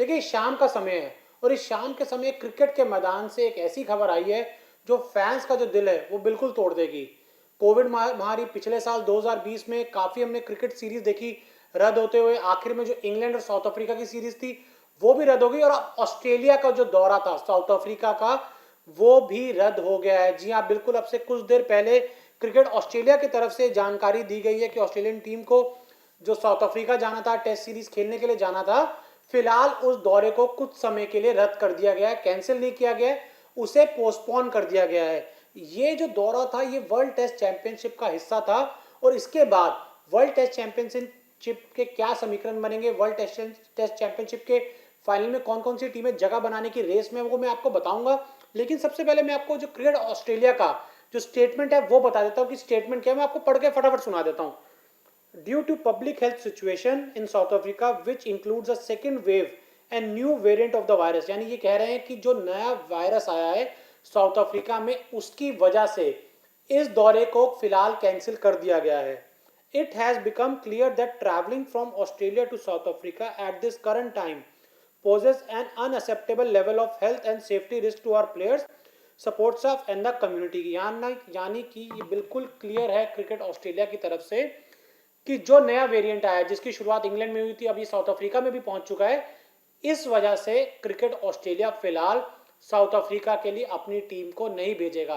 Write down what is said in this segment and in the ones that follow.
देखिए शाम का समय है और इस शाम के समय क्रिकेट के मैदान से एक ऐसी खबर आई है जो फैंस का जो दिल है वो बिल्कुल तोड़ देगी। कोविड महामारी पिछले साल 2020 में काफी हमने क्रिकेट सीरीज देखी रद्द होते हुए, आखिर में जो इंग्लैंड और साउथ अफ्रीका की सीरीज थी वो भी रद्द हो गई और ऑस्ट्रेलिया का जो दौरा था साउथ अफ्रीका का वो भी रद्द हो गया है। जी हाँ, बिल्कुल अब से कुछ देर पहले क्रिकेट ऑस्ट्रेलिया की तरफ से जानकारी दी गई है कि ऑस्ट्रेलियन टीम को जो साउथ अफ्रीका जाना था, टेस्ट सीरीज खेलने के लिए जाना था, फिलहाल उस दौरे को कुछ समय के लिए रद्द कर दिया गया है, कैंसिल नहीं किया गया है, उसे पोस्टपोन कर दिया गया है। ये जो दौरा था ये वर्ल्ड टेस्ट चैंपियनशिप का हिस्सा था और इसके बाद वर्ल्ड टेस्ट चैंपियनशिप के क्या समीकरण बनेंगे, वर्ल्ड टेस्ट चैंपियनशिप के फाइनल में कौन कौन सी टीमें जगह बनाने की रेस में, वो मैं आपको बताऊंगा। लेकिन सबसे पहले मैं आपको जो क्रिकेट ऑस्ट्रेलिया का जो स्टेटमेंट है वो बता देता हूं कि स्टेटमेंट क्या है, मैं आपको पढ़ के फटाफट सुना देता हूं। Due to public health situation in South Africa, which includes a second wave and new variant of the virus, यानी ये कह रहे हैं कि जो नया वायरस आया है साउथ अफ्रीका में उसकी वजह से इस दौरे को फिलहाल कैंसिल कर दिया गया है। It has become clear that traveling from Australia to South Africa at this current time poses an unacceptable level of health and safety risk to our players, support staff and the community। यानी कि ये बिल्कुल clear है cricket Australia की तरफ से कि जो नया वेरिएंट आया जिसकी शुरुआत इंग्लैंड में हुई थी, अभी साउथ अफ्रीका में भी पहुंच चुका है, इस वजह से क्रिकेट ऑस्ट्रेलिया फिलहाल साउथ अफ्रीका के लिए अपनी टीम को नहीं भेजेगा।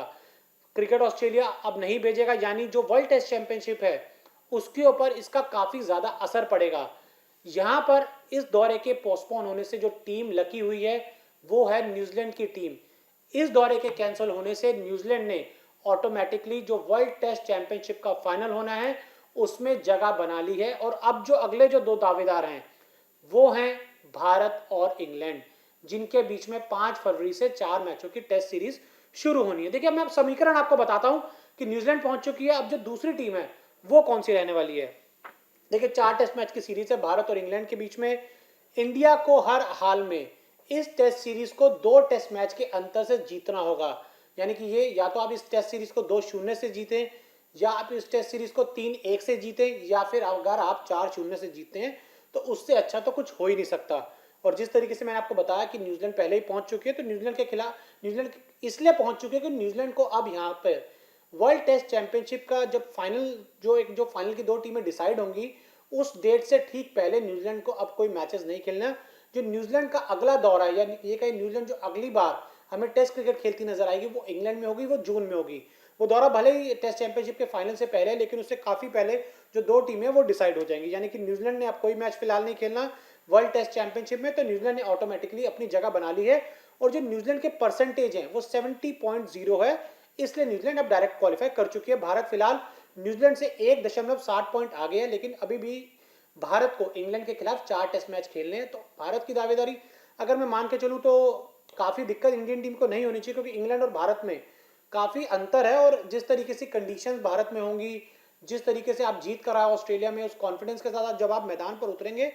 क्रिकेट ऑस्ट्रेलिया अब नहीं भेजेगा, यानी जो वर्ल्ड टेस्ट चैंपियनशिप है उसके ऊपर इसका काफी ज्यादा असर पड़ेगा। यहां पर इस दौरे के पोस्टपोन होने से जो टीम लकी हुई है वो है न्यूजीलैंड की टीम। इस दौरे के कैंसिल होने से न्यूजीलैंड ने ऑटोमेटिकली जो वर्ल्ड टेस्ट चैंपियनशिप का फाइनल होना है उसमें जगह बना ली है। और अब जो अगले जो दो दावेदार हैं वो हैं भारत और इंग्लैंड, जिनके बीच में 5 फरवरी से 4 मैचों की टेस्ट सीरीज शुरू होनी है। देखिए मैं समीकरण आपको बताता हूं कि न्यूजीलैंड पहुंच चुकी है, अब जो दूसरी टीम है वो कौन सी रहने वाली है। देखिए 4 टेस्ट मैच की सीरीज है भारत और इंग्लैंड के बीच में। इंडिया को हर हाल में इस टेस्ट सीरीज को 2 टेस्ट मैच के अंतर से जीतना होगा, यानी कि ये या तो आप इस टेस्ट सीरीज को 2-0 से जीतें, या आप इस टेस्ट सीरीज को 3-1 से जीतें, या फिर अगर आप 4-0 से जीतते हैं तो उससे अच्छा तो कुछ हो ही नहीं सकता। और जिस तरीके से मैंने आपको बताया कि न्यूजीलैंड पहले ही पहुंच चुकी है, तो न्यूजीलैंड के खिलाफ न्यूजीलैंड इसलिए पहुंच चुकी है कि न्यूजीलैंड को अब यहाँ पे वर्ल्ड टेस्ट चैंपियनशिप का जब फाइनल जो फाइनल की 2 टीमें डिसाइड होंगी उस डेट से ठीक पहले न्यूजीलैंड को अब कोई मैचेस नहीं खेलना। जो न्यूजीलैंड का अगला दौरा है, यानी ये कहीं न्यूजीलैंड जो अगली बार हमें टेस्ट क्रिकेट खेलती नजर आएगी वो इंग्लैंड में होगी, वो जून में होगी। वो दौरा भले ही टेस्ट चैंपियनशिप के फाइनल से पहले, लेकिन उससे काफी पहले जो 2 टीमें वो डिसाइड हो जाएंगी। यानी कि न्यूजीलैंड ने अब कोई मैच फिलहाल नहीं खेलना वर्ल्ड टेस्ट चैंपियनशिप में, तो न्यूजीलैंड ने ऑटोमेटिकली अपनी जगह बना ली है। और जो न्यूजीलैंड के परसेंटेज हैं वो 70.0 है, इसलिए न्यूजीलैंड अब डायरेक्ट क्वालिफाई कर चुकी है। भारत फिलहाल न्यूजीलैंड से 1.7 पॉइंट आगे है, लेकिन अभी भी भारत को इंग्लैंड के खिलाफ 4 टेस्ट मैच खेलने हैं। तो भारत की दावेदारी अगर मैं मान के चलूं तो काफी दिक्कत इंडियन टीम को नहीं होनी चाहिए, क्योंकि इंग्लैंड और भारत में काफी अंतर है। और जिस तरीके से कंडीशंस भारत में होंगी, जिस तरीके से आप जीत कर आए ऑस्ट्रेलिया में, उस कॉन्फिडेंस के साथ जब आप मैदान पर उतरेंगे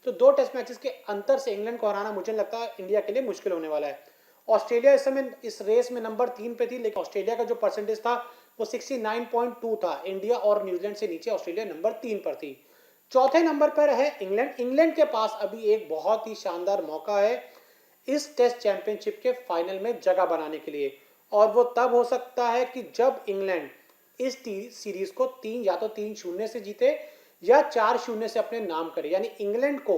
तो 2 टेस्ट मैचेस के अंतर से इंग्लैंड को हराना मुझे लगता है इंडिया के लिए मुश्किल होने वाला है। ऑस्ट्रेलिया इस समय इस रेस में नंबर 3 पे थी, लेकिन ऑस्ट्रेलिया का जो परसेंटेज था वो 69.2 था। इंडिया और न्यूजीलैंड से नीचे ऑस्ट्रेलिया नंबर 3 पर थी। चौथे नंबर पर है इंग्लैंड। इंग्लैंड के पास अभी एक बहुत ही शानदार मौका है इस टेस्ट चैंपियनशिप के फाइनल में जगह बनाने के लिए, और वो तब हो सकता है कि जब इंग्लैंड इस सीरीज को 3-0 से जीते या 4-0 से अपने नाम करे। यानी इंग्लैंड को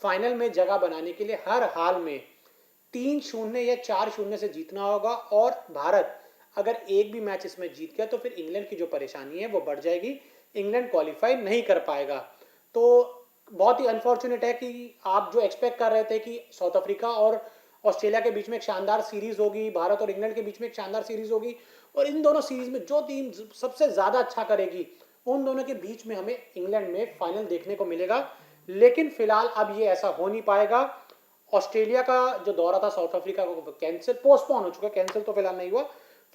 फाइनल में जगह बनाने के लिए हर हाल में 3-0 या 4-0 से जीतना होगा। और भारत अगर एक भी मैच इसमें जीत गया तो फिर इंग्लैंड की जो परेशानी है वो बढ़ जाएगी, इंग्लैंड क्वालिफाई नहीं कर पाएगा। तो बहुत ही अनफॉर्चुनेट है कि आप जो एक्सपेक्ट कर रहे थे कि साउथ अफ्रीका और ऑस्ट्रेलिया के बीच में एक शानदार सीरीज होगी, भारत और इंग्लैंड के बीच में एक शानदार सीरीज होगी, और इन दोनों सीरीज में जो टीम सबसे ज्यादा अच्छा करेगी उन दोनों के बीच में हमें इंग्लैंड में फाइनल देखने को मिलेगा। लेकिन फिलहाल अब ये ऐसा हो नहीं पाएगा। ऑस्ट्रेलिया का जो दौरा था साउथ अफ्रीका को कैंसिल पोस्टपोन हो चुका है, कैंसिल तो फिलहाल नहीं हुआ,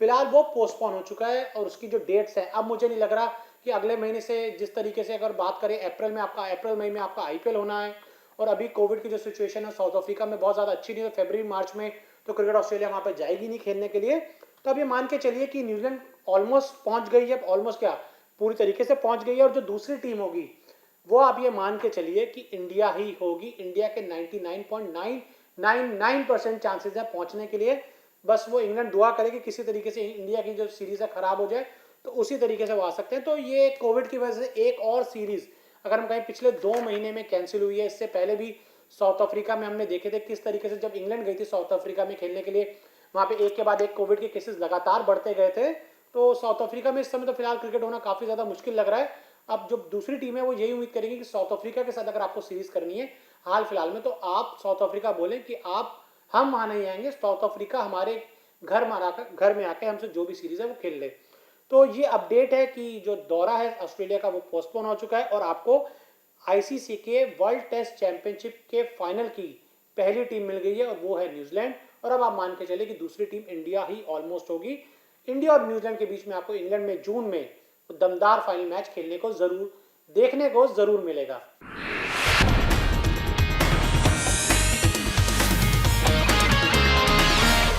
फिलहाल वो पोस्टपोन हो चुका है। और उसकी जो डेट्स है अब मुझे नहीं लग रहा कि अगले महीने से, जिस तरीके से अगर बात करें अप्रैल मई में आपका आईपीएल होना है, और अभी कोविड की जो सिचुएशन है साउथ अफ्रीका में बहुत ज़्यादा अच्छी नहीं है, फरवरी मार्च में तो क्रिकेट ऑस्ट्रेलिया वहाँ पर जाएगी नहीं खेलने के लिए। तो अब ये मान के चलिए कि न्यूजीलैंड ऑलमोस्ट पहुँच गई है, ऑलमोस्ट क्या पूरी तरीके से पहुँच गई है। और जो दूसरी टीम होगी वो आप ये मान के चलिए कि इंडिया ही होगी। इंडिया के 99.999% चांसेस है पहुंचने के लिए। बस वो इंग्लैंड दुआ करे कि किसी तरीके से इंडिया की जो सीरीज है खराब हो जाए, तो उसी तरीके से वो आ सकते हैं। तो ये कोविड की वजह से एक और सीरीज अगर हम कहें पिछले 2 महीने में कैंसिल हुई है। इससे पहले भी साउथ अफ्रीका में हमने देखे थे किस तरीके से जब इंग्लैंड गई थी साउथ अफ्रीका में खेलने के लिए, वहां पे एक के बाद एक कोविड के केसेस लगातार बढ़ते गए थे। तो साउथ अफ्रीका में इस समय तो फिलहाल क्रिकेट होना काफी ज्यादा मुश्किल लग रहा है। अब जो दूसरी टीम है वो यही उम्मीद करेंगे कि साउथ अफ्रीका के साथ अगर आपको सीरीज करनी है हाल फिलहाल में, तो आप साउथ अफ्रीका बोलें कि आप हम वहां नहीं आएंगे, साउथ अफ्रीका हमारे घर में आके हमसे जो भी सीरीज है वो खेल ले। तो ये अपडेट है कि जो दौरा है ऑस्ट्रेलिया का वो पोस्टपोन हो चुका है और आपको आईसीसी के वर्ल्ड टेस्ट चैंपियनशिप के फाइनल की पहली टीम मिल गई है और वो है न्यूजीलैंड। और अब आप मान के चले कि दूसरी टीम इंडिया ही ऑलमोस्ट होगी। इंडिया और न्यूजीलैंड के बीच में आपको इंग्लैंड में जून में दमदार फाइनल मैच खेलने को जरूर देखने को जरूर मिलेगा।